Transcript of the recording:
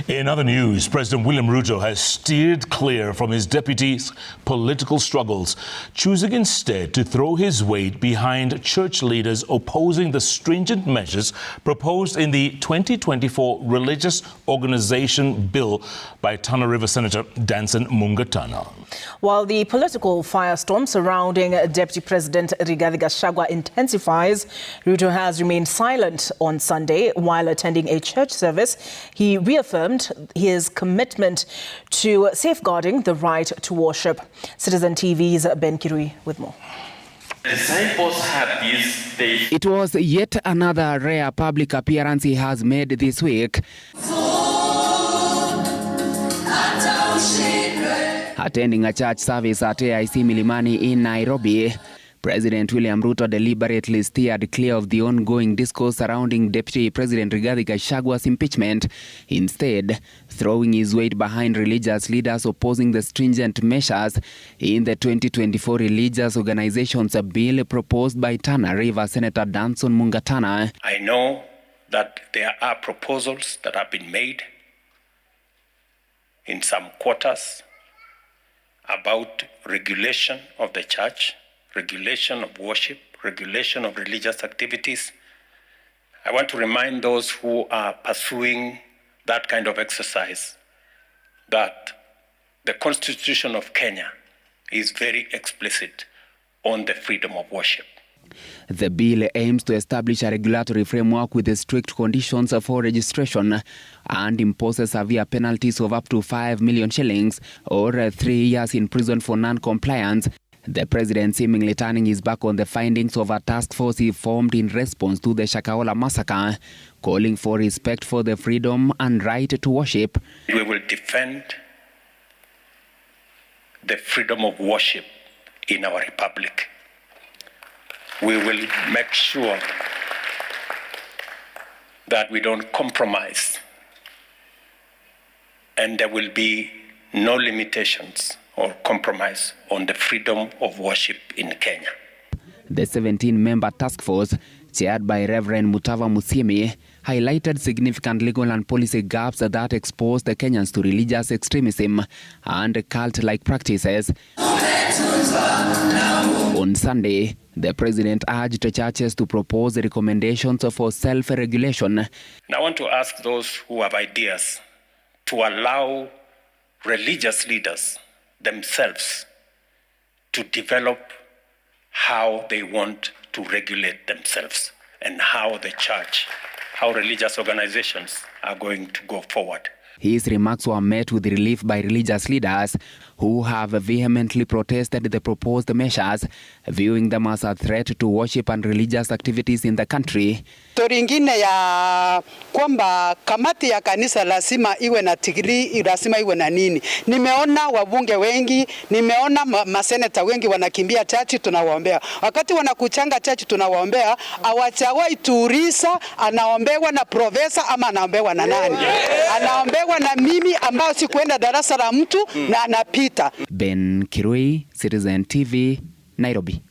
In other news, President William Ruto has steered clear from his deputy's political struggles, choosing instead to throw his weight behind church leaders opposing the stringent measures proposed in the 2024 Religious Organization Bill by Tana River Senator Danson Mungatana. While the political firestorm surrounding Deputy President Rigathi Gachagua intensifies, Ruto has remained silent on Sunday while attending a church service. He reaffirmed his commitment to safeguarding the right to worship. Citizen TV's Ben Kirui with more. It was yet another rare public appearance he has made this week. Attending a church service at AIC Milimani in Nairobi, President William Ruto deliberately steered clear of the ongoing discourse surrounding Deputy President Rigathi Gachagua's impeachment, instead throwing his weight behind religious leaders opposing the stringent measures in the 2024 Religious Organizations Bill proposed by Tana River Senator Danson Mungatana. I know that there are proposals that have been made in some quarters about regulation of the church, regulation of worship, regulation of religious activities. I want to remind those who are pursuing that kind of exercise that the Constitution of Kenya is very explicit on the freedom of worship. The bill aims to establish a regulatory framework with strict conditions for registration and imposes severe penalties of up to 5 million shillings or 3 years in prison for non-compliance. The president seemingly turning his back on the findings of a task force he formed in response to the Shakahola massacre, calling for respect for the freedom and right to worship. We will defend the freedom of worship in our republic. We will make sure that we don't compromise, and there will be no limitations or compromise on the freedom of worship in Kenya. The 17-member task force, chaired by Reverend Mutava Musyimi, highlighted significant legal and policy gaps that exposed the Kenyans to religious extremism and cult-like practices. On Sunday, the president urged churches to propose recommendations for self-regulation. And I want to ask those who have ideas to allow religious leaders themselves to develop how they want to regulate themselves and how the church, how religious organizations are going to go forward. His remarks were met with relief by religious leaders who have vehemently protested the proposed measures, viewing them as a threat to worship and religious activities in the country. Story ingine ya kwamba kamati ya kanisa lazima iwe na degree, lazima iwe na nini. Nimeona wabunge wengi, nimeona maseneta wengi wanakimbia chachi, tunawaombea. Wakati wanakuchanga chachi tunawaombea, awachawai turisa, anaombewa na profesa ama anaombewa na nani? Anaombewa na mimi ambao sikuenda darasa la mtu na anapita. Ben Kirui, Citizen TV, Nairobi.